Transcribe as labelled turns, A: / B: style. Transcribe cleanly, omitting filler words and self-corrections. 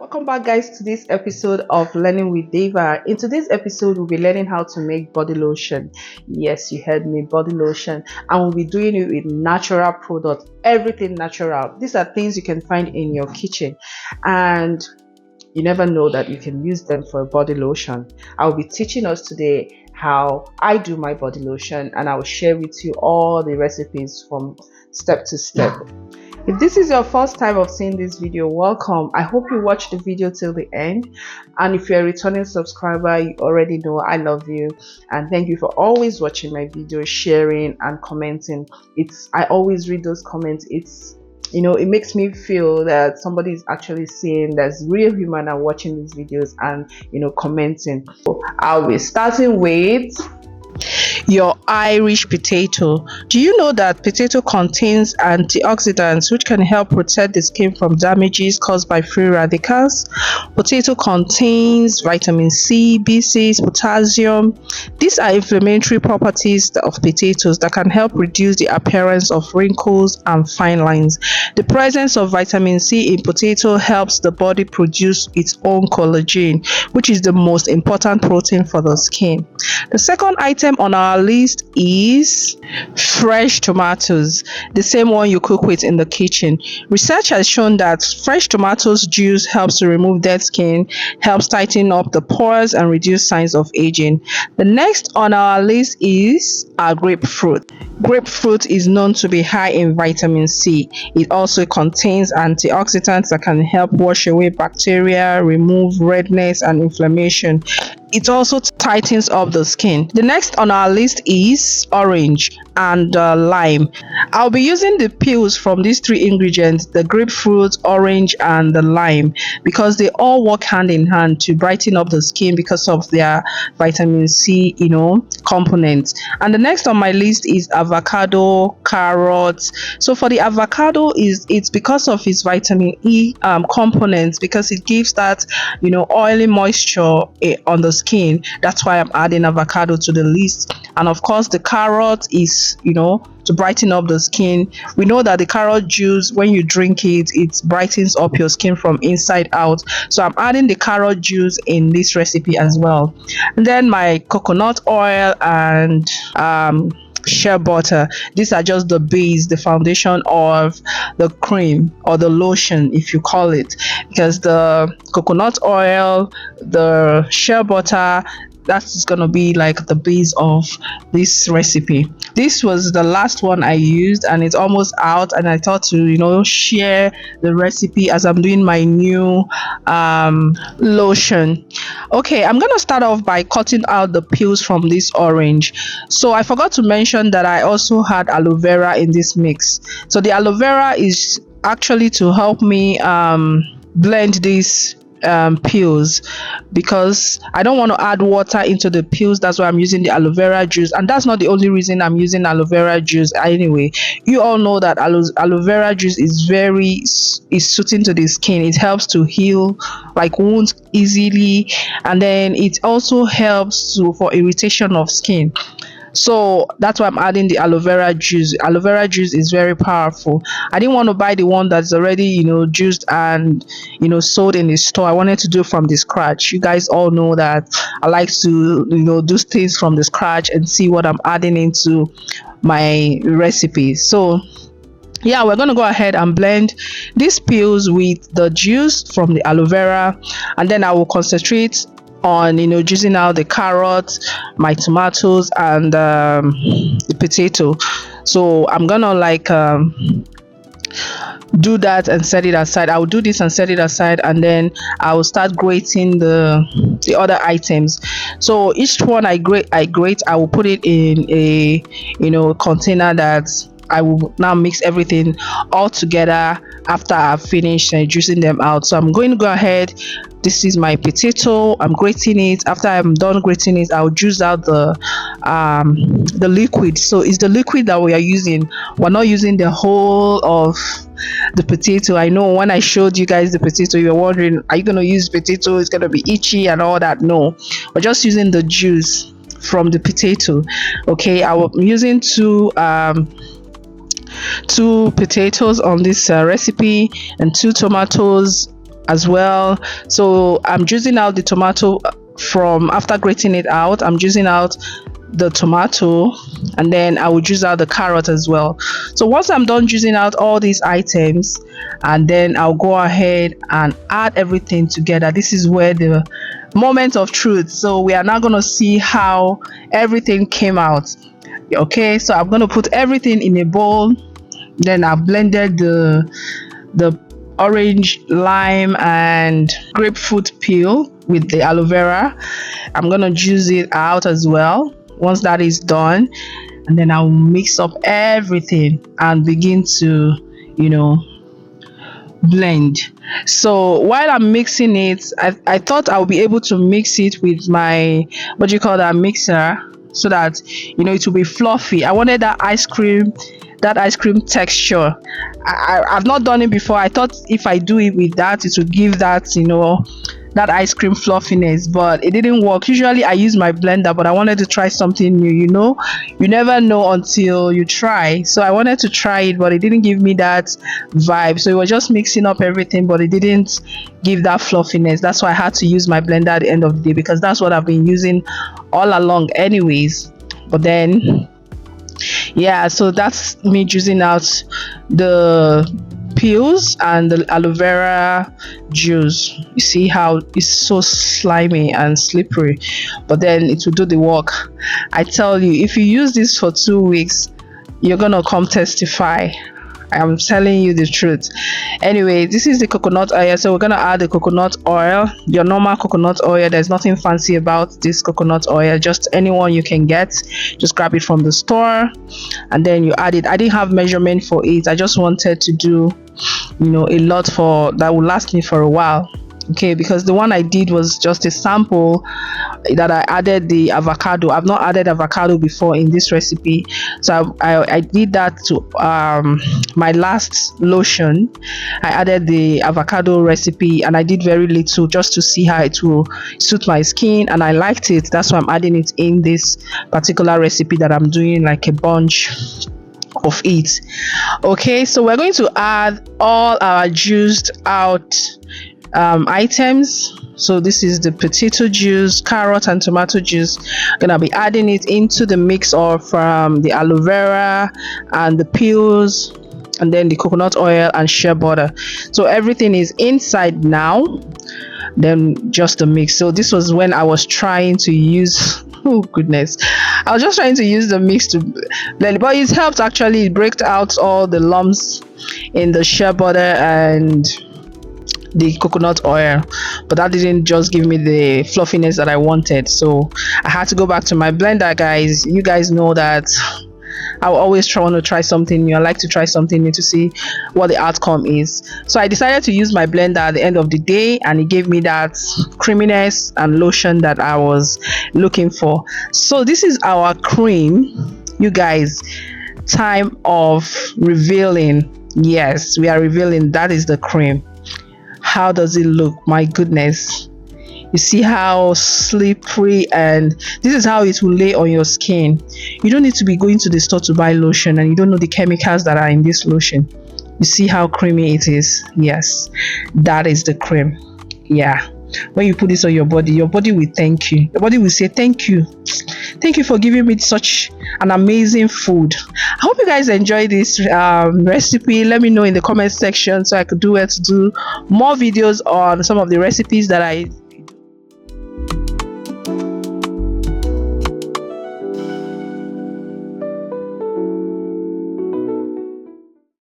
A: Welcome back, guys, to this episode of Learning with Deva. In today's episode, we'll be learning how to make body lotion. Yes, you heard me, body lotion. And we'll be doing it with natural products, everything natural. These are things you can find in your kitchen, and you never know that you can use them for a body lotion. I'll be teaching us today how I do my body lotion, and I'll share with you all the recipes from step to step. If this is your first time of seeing this video, welcome. I hope you watch the video till the end. And if you're a returning subscriber, you already know I love you. And thank you for always watching my videos, sharing and commenting. I always read those comments. It makes me feel that somebody is actually seeing that's real human and watching these videos and, commenting. So I'll be starting with your Irish potato. Do you know that potato contains antioxidants which can help protect the skin from damages caused by free radicals? Potato contains vitamin C, B6, potassium. These are inflammatory properties of potatoes that can help reduce the appearance of wrinkles and fine lines. The presence of vitamin C in potato helps the body produce its own collagen, which is the most important protein for the skin. The second item on our list is fresh tomatoes, the same one you cook with in the kitchen. Research has shown that fresh tomatoes juice helps to remove dead skin, helps tighten up the pores and reduce signs of aging. The next on our list is our grapefruit. Grapefruit is known to be high in vitamin C. It also contains antioxidants that can help wash away bacteria, remove redness and inflammation. It also tightens up the skin. The next on our list is orange and lime. I'll be using the peels from these three ingredients, the grapefruit, orange and the lime, because they all work hand in hand to brighten up the skin because of their vitamin C, components. And the next on my list is avocado, carrots. So for the avocado, it's because of its vitamin E components, because it gives that oily moisture on the skin. That's why I'm adding avocado to the list. And of course the carrot is to brighten up the skin. We know that the carrot juice, when you drink it, it brightens up your skin from inside out. So I'm adding the carrot juice in this recipe as well. And then my coconut oil and shea butter. These are just the base, the foundation of the cream or the lotion, if you call it, because the coconut oil, the shea butter, that's gonna be like the base of this recipe. This was the last one I used and it's almost out, and I thought to share the recipe as I'm doing my new lotion. Okay, I'm gonna start off by cutting out the peels from this orange. So I forgot to mention that I also had aloe vera in this mix. So the aloe vera is actually to help me blend these peels, because I don't want to add water into the peels. That's why I'm using the aloe vera juice, and that's not the only reason I'm using aloe vera juice anyway. You all know that aloe vera juice is suiting to the skin. It helps to heal like wounds easily, and then it also helps for irritation of skin. So that's why I'm adding the aloe vera juice. Aloe vera juice is very powerful. I didn't want to buy the one that's already juiced and sold in the store. I wanted to do from the scratch. You guys all know that I like to do things from the scratch and see what I'm adding into my recipe. So yeah, we're going to go ahead and blend these peels with the juice from the aloe vera, and then I will concentrate on juicing out the carrot, my tomatoes and the potato. So I'm gonna do that and set it aside. I will do this and set it aside, and then I will start grating the other items. So each one I grate, I will put it in a container that I will now mix everything all together after I've finished juicing them out. So I'm going to go ahead. This is my potato. I'm grating it. After I'm done grating it, I'll juice out the liquid. So it's the liquid that we are using. We're not using the whole of the potato. I know when I showed you guys the potato, you're wondering, are you going to use potato? It's going to be itchy and all that. No, we're just using the juice from the potato. Okay, I'm using two potatoes on this recipe and 2 tomatoes as well. So I'm juicing out the tomato from after grating it out. I'm juicing out the tomato, and then I will juice out the carrot as well. So once I'm done juicing out all these items, and then I'll go ahead and add everything together. This is where the moment of truth. So we are now going to see how everything came out. Okay, so I'm going to put everything in a bowl. Then I've blended the orange, lime, and grapefruit peel with the aloe vera. I'm gonna juice it out as well. Once that is done, and then I'll mix up everything and begin to, blend. So while I'm mixing it, I thought I'll be able to mix it with my, what do you call that, mixer, so that it will be fluffy. I wanted that ice cream texture. I've not done it before. I thought if I do it with that, it would give that that ice cream fluffiness, but it didn't work. Usually I use my blender, but I wanted to try something new. You never know until you try. So I wanted to try it, but it didn't give me that vibe. So it was just mixing up everything, but it didn't give that fluffiness. That's why I had to use my blender at the end of the day, because that's what I've been using all along anyways. But then yeah, so that's me juicing out the peels and the aloe vera juice. You see how it's so slimy and slippery, but then it will do the work. I tell you, if you use this for 2 weeks, you're gonna come testify. I'm telling you the truth. Anyway, this is the coconut oil. So we're gonna add the coconut oil, your normal coconut oil. There's nothing fancy about this coconut oil, just anyone you can get. Just grab it from the store and then you add it. I didn't have measurement for it. I just wanted to do a lot for that will last me for a while. Okay, because the one I did was just a sample that I added the avocado. I've not added avocado before in this recipe, so I did that to my last lotion. I added the avocado recipe and I did very little just to see how it will suit my skin, and I liked it. That's why I'm adding it in this particular recipe that I'm doing, like a bunch of it. Okay, so we're going to add all our juiced out items. So this is the potato juice, carrot and tomato juice. I'm gonna be adding it into the mix of the aloe vera and the peels, and then the coconut oil and shea butter. So everything is inside now, then just the mix. So this was when I was trying to use oh goodness, I was just trying to use the mix to blend, but it helped actually. It braked out all the lumps in the shea butter and the coconut oil, but that didn't just give me the fluffiness that I wanted. So I had to go back to my blender, guys. You guys know that I always want to try something new. I like to try something new to see what the outcome is. So I decided to use my blender at the end of the day, and it gave me that creaminess and lotion that I was looking for. So this is our cream, you guys. Time of revealing. Yes, we are revealing. That is the cream. How does it look? My goodness, you see how slippery, and this is how it will lay on your skin. You don't need to be going to the store to buy lotion and you don't know the chemicals that are in this lotion. You see how creamy it is. Yes, that is the cream. Yeah, when you put this on your body will thank you. Your body will say thank you for giving me such an amazing food. I hope you guys enjoy this recipe. Let me know in the comment section so I could do more videos on some of the recipes that I